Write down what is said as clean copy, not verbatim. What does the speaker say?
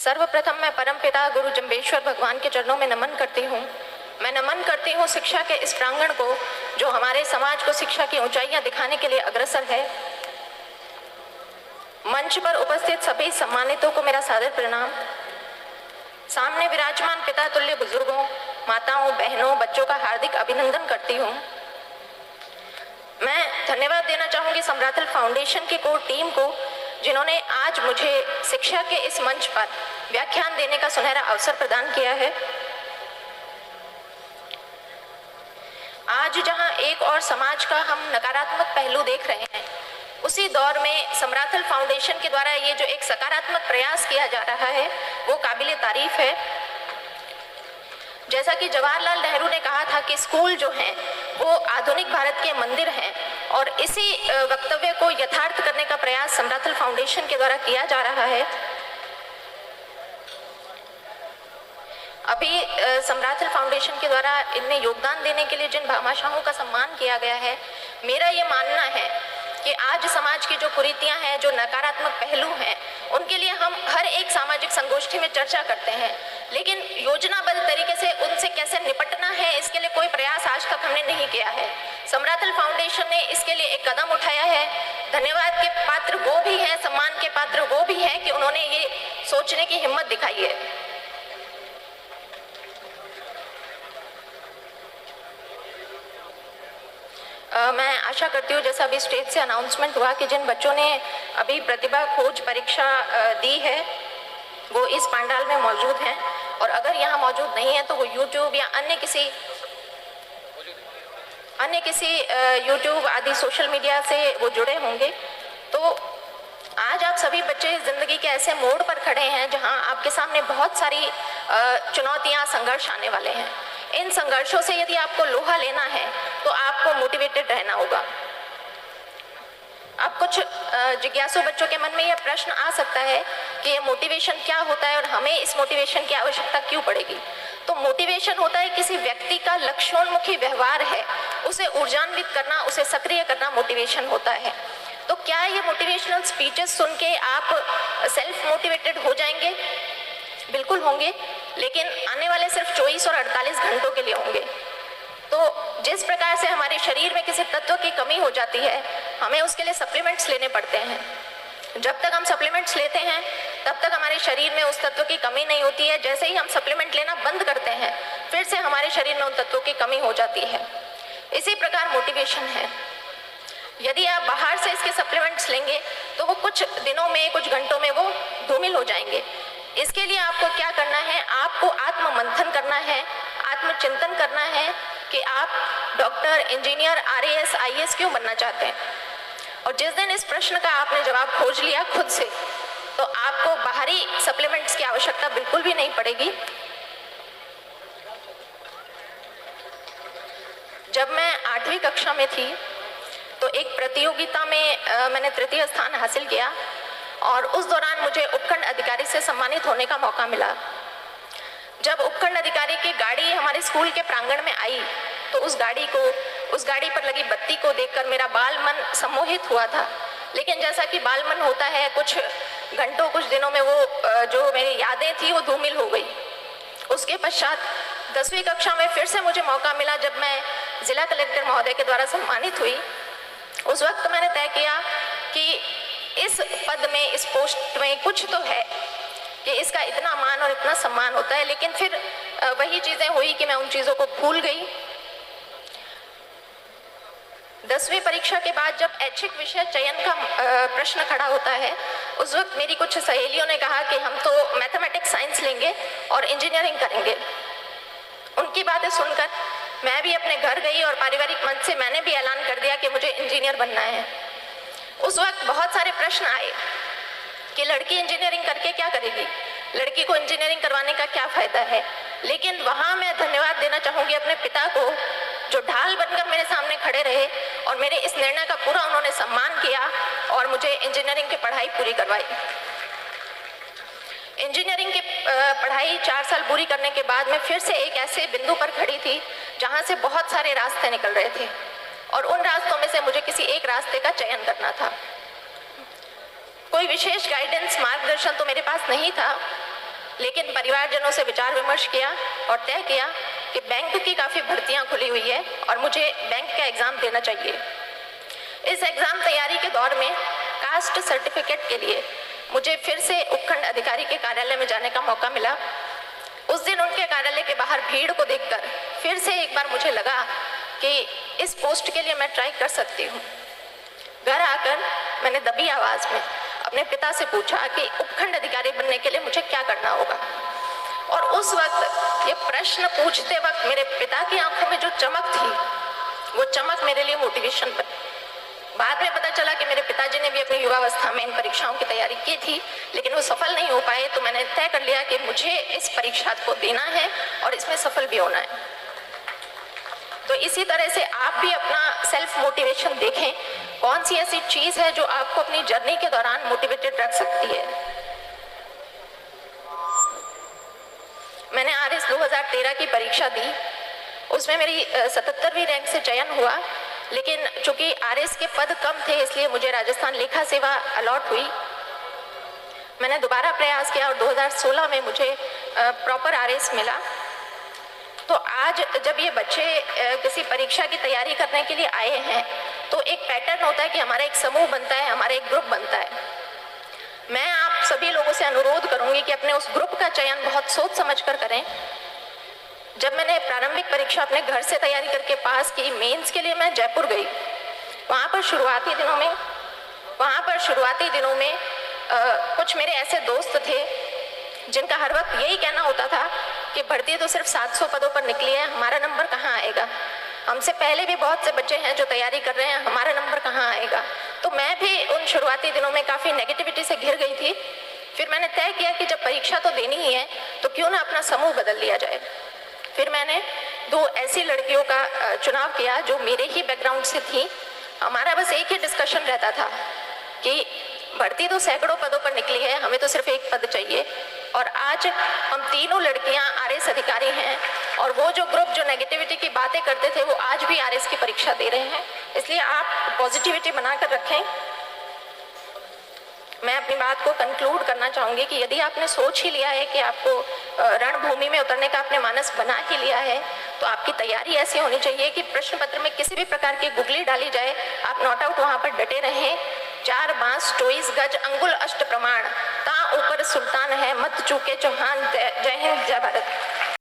सर्वप्रथम मैं परमपिता गुरु जम्बेश्वर भगवान के चरणों में नमन करती हूँ। मैं नमन करती हूँ शिक्षा के इस प्रांगण को जो हमारे समाज को शिक्षा की ऊंचाइयां दिखाने के लिए अग्रसर है। मंच पर उपस्थित सभी सम्मानितों को मेरा सादर प्रणाम। सामने विराजमान पिता तुल्य बुजुर्गों, माताओं, बहनों, बच्चों का हार्दिक अभिनंदन करती हूँ। मैं धन्यवाद देना चाहूँगी समराथल फाउंडेशन की कोर टीम को, जिन्होंने आज मुझे शिक्षा के इस मंच पर व्याख्यान देने का सुनहरा अवसर प्रदान किया है। आज जहां एक और समाज का हम नकारात्मक पहलू देख रहे हैं, उसी दौर में समराथल फाउंडेशन के द्वारा ये जो एक सकारात्मक प्रयास किया जा रहा है वो काबिले तारीफ है। जैसा कि जवाहरलाल नेहरू ने कहा था कि स्कूल जो हैं वो आधुनिक भारत के मंदिर हैं, और इसी वक्तव्य को यथार्थ करने का प्रयास समराथल फाउंडेशन के द्वारा किया जा रहा है। अभी समराथल फाउंडेशन के द्वारा इनमें योगदान देने के लिए जिन भामाशाहों का सम्मान किया गया है, मेरा ये मानना है कि आज समाज की जो कुरीतियां हैं, जो नकारात्मक पहलू हैं, उनके लिए हम हर एक सामाजिक संगोष्ठी में चर्चा करते हैं, लेकिन योजनाबद्ध तरीके से उनसे कैसे निपटना है, इसके लिए कोई प्रयास आज तक हमने नहीं किया है। समराथल फाउंडेशन ने इसके लिए एक कदम उठाया है। धन्यवाद के पात्र वो भी हैं, सम्मान के पात्र वो भी हैं कि उन्होंने ये सोचने की हिम्मत दिखाई है। मैं आशा करती हूँ, जैसा अभी स्टेज से अनाउंसमेंट हुआ, कि जिन बच्चों ने अभी प्रतिभा खोज परीक्षा दी है वो इस पंडाल में मौजूद हैं, और अगर यहाँ मौजूद नहीं है तो वो यूट्यूब या अन्य किसी यूट्यूब आदि सोशल मीडिया से वो जुड़े होंगे। तो आज आप सभी बच्चे जिंदगी के ऐसे मोड़ पर खड़े हैं जहाँ आपके सामने बहुत सारी चुनौतियाँ, संघर्ष आने वाले हैं। इन संघर्षों से यदि आपको लोहा लेना है तो आपको मोटिवेटेड रहना होगा। अब कुछ जिज्ञासु बच्चों के मन में यह प्रश्न आ सकता है कि ये मोटिवेशन क्या होता है और हमें इस मोटिवेशन की आवश्यकता क्यों पड़ेगी। तो मोटिवेशन होता है किसी व्यक्ति का लक्ष्योन्मुखी व्यवहार है, उसे ऊर्जान्वित करना, उसे सक्रिय करना मोटिवेशन होता है। तो क्या ये मोटिवेशनल स्पीचेस सुन के आप सेल्फ मोटिवेटेड हो जाएंगे? बिल्कुल होंगे, लेकिन आने वाले सिर्फ 24 और 48 घंटों के लिए होंगे। तो जिस प्रकार से हमारे शरीर में किसी तत्व की कमी हो जाती है, हमें उसके लिए सप्लीमेंट्स लेने पड़ते हैं। जब तक हम सप्लीमेंट्स लेते हैं तब तक हमारे शरीर में उस तत्व की कमी नहीं होती है। जैसे ही हम सप्लीमेंट लेना बंद करते हैं, फिर से हमारे शरीर में उन तत्वों की कमी हो जाती है। इसी प्रकार मोटिवेशन है। यदि आप बाहर से इसके सप्लीमेंट्स लेंगे तो वो कुछ दिनों में, कुछ घंटों में वो धूमिल हो जाएंगे। इसके लिए आपको क्या करना है? आपको आत्म मंथन करना है, आत्मचिंतन करना है कि आप डॉक्टर, इंजीनियर, आरएएस, आईएएस क्यों बनना चाहते हैं। और जिस दिन इस प्रश्न का आपने जवाब खोज लिया खुद से, तो आपको बाहरी सप्लीमेंट्स की आवश्यकता बिल्कुल भी नहीं पड़ेगी। जब मैं 8वीं कक्षा में थी तो एक प्रतियोगिता में मैंने तृतीय स्थान हासिल किया, और उस दौरान मुझे उपखंड अधिकारी से सम्मानित होने का मौका मिला। जब उपखंड अधिकारी की गाड़ी हमारे स्कूल के प्रांगण में आई तो उस गाड़ी पर लगी बत्ती को देखकर मेरा बाल मन सम्मोहित हुआ था। लेकिन जैसा कि बाल मन होता है, कुछ घंटों, कुछ दिनों में वो जो मेरी यादें थी वो धूमिल हो गई। उसके पश्चात 10वीं कक्षा में फिर से मुझे मौका मिला, जब मैं जिला कलेक्टर महोदय के द्वारा सम्मानित हुई। उस वक्त मैंने तय किया कि इस पद में, इस पोस्ट में कुछ तो है कि इसका इतना मान और इतना सम्मान होता है। लेकिन फिर वही चीज़ें हुई कि मैं उन चीज़ों को भूल गई। 10वीं परीक्षा के बाद जब ऐच्छिक विषय चयन का प्रश्न खड़ा होता है, उस वक्त मेरी कुछ सहेलियों ने कहा कि हम तो मैथमेटिक्स, साइंस लेंगे और इंजीनियरिंग करेंगे। उनकी बातें सुनकर मैं भी अपने घर गई और पारिवारिक मंच से मैंने भी ऐलान कर दिया कि मुझे इंजीनियर बनना है। उस वक्त बहुत सारे प्रश्न आए कि लड़की इंजीनियरिंग करके क्या करेगी, लड़की को इंजीनियरिंग करवाने का क्या फायदा है। लेकिन वहाँ मैं धन्यवाद देना चाहूँगी अपने पिता को, जो ढाल बनकर मेरे सामने खड़े रहे और मेरे इस निर्णय का पूरा उन्होंने सम्मान किया और मुझे इंजीनियरिंग की पढ़ाई पूरी करवाई। इंजीनियरिंग की पढ़ाई 4 साल पूरी करने के बाद मैं फिर से एक ऐसे बिंदु पर खड़ी थी जहाँ से बहुत सारे रास्ते निकल रहे थे, और उन रास्तों में से मुझे किसी एक रास्ते का चयन करना था। कोई विशेष गाइडेंस, मार्गदर्शन तो मेरे पास नहीं था, लेकिन परिवारजनों से विचार विमर्श किया और तय किया कि बैंक की काफ़ी भर्तियां खुली हुई है और मुझे बैंक का एग्ज़ाम देना चाहिए। इस एग्ज़ाम तैयारी के दौर में कास्ट सर्टिफिकेट के लिए मुझे फिर से उपखंड अधिकारी के कार्यालय में जाने का मौका मिला। उस दिन उनके कार्यालय के बाहर भीड़ को देखकर फिर से एक बार मुझे लगा कि इस पोस्ट के लिए मैं ट्राई कर सकती हूँ। घर आकर मैंने दबी आवाज़ में अपने पिता से पूछा कि उपखंड अधिकारी बनने के लिए मुझे क्या करना होगा। और उस वक्त ये प्रश्न पूछते वक्त मेरे पिता की आंखों में जो चमक थी, वो चमक मेरे लिए मोटिवेशन बनी। बाद में पता चला कि मेरे पिताजी ने भी अपनी युवावस्था में इन परीक्षाओं की तैयारी की थी, लेकिन वो सफल नहीं हो पाए। तो मैंने तय कर लिया कि मुझे इस परीक्षा को देना है और इसमें सफल भी होना है। तो इसी तरह से आप भी अपना सेल्फ मोटिवेशन देखें, कौन सी ऐसी चीज है जो आपको अपनी जर्नी के दौरान मोटिवेटेड रख सकती है। मैंने आरएस 2013 की परीक्षा दी, उसमें मेरी 77वीं रैंक से चयन हुआ, लेकिन चूंकि आरएस के पद कम थे इसलिए मुझे राजस्थान लेखा सेवा अलॉट हुई। मैंने दोबारा प्रयास किया और 2016 में मुझे प्रॉपर आरएस मिला। तो आज जब ये बच्चे किसी परीक्षा की तैयारी करने के लिए आए हैं तो एक पैटर्न होता है कि हमारा एक समूह बनता है, हमारा एक ग्रुप बनता है। मैं आप सभी लोगों से अनुरोध करूंगी कि अपने उस ग्रुप का चयन बहुत सोच समझ कर करें। जब मैंने प्रारंभिक परीक्षा अपने घर से तैयारी करके पास की, मेंस के लिए मैं जयपुर गई। वहाँ पर शुरुआती दिनों में कुछ मेरे ऐसे दोस्त थे जिनका हर वक्त यही कहना होता था कि भर्ती तो सिर्फ 700 पदों पर निकली है, हमारा नंबर कहाँ आएगा। हमसे पहले भी बहुत से बच्चे हैं जो तैयारी कर रहे हैं, हमारा नंबर कहाँ आएगा। तो मैं भी उन शुरुआती दिनों में काफ़ी नेगेटिविटी से घिर गई थी। फिर मैंने तय किया कि जब परीक्षा तो देनी ही है तो क्यों ना अपना समूह बदल लिया जाए। फिर मैंने 2 ऐसी लड़कियों का चुनाव किया जो मेरे ही बैकग्राउंड से थी। हमारा बस एक ही डिस्कशन रहता था कि भर्ती तो सैकड़ों पदों पर निकली है, हमें तो सिर्फ एक पद चाहिए। और आज हम तीनों लड़कियां आरएस अधिकारी हैं और वो जो ग्रुप जो नेगेटिविटी की बातें करते थे वो आज भी आरएस की परीक्षा दे रहे हैं। इसलिए आप पॉजिटिविटी बनाकर रखें। मैं अपनी बात को कंक्लूड करना चाहूँगी कि यदि आपने सोच ही लिया है कि आपको रणभूमि में उतरने का आपने मानस बना ही लिया है तो आपकी तैयारी ऐसी होनी चाहिए कि प्रश्न पत्र में किसी भी प्रकार की गुगली डाली जाए, आप नॉट आउट वहाँ पर डटे रहें। 4 बांस 24 गज अंगुल अष्ट प्रमाण ता ऊपर सुल्तान है, मत चूके चौहान। जय हिंद, जय भारत।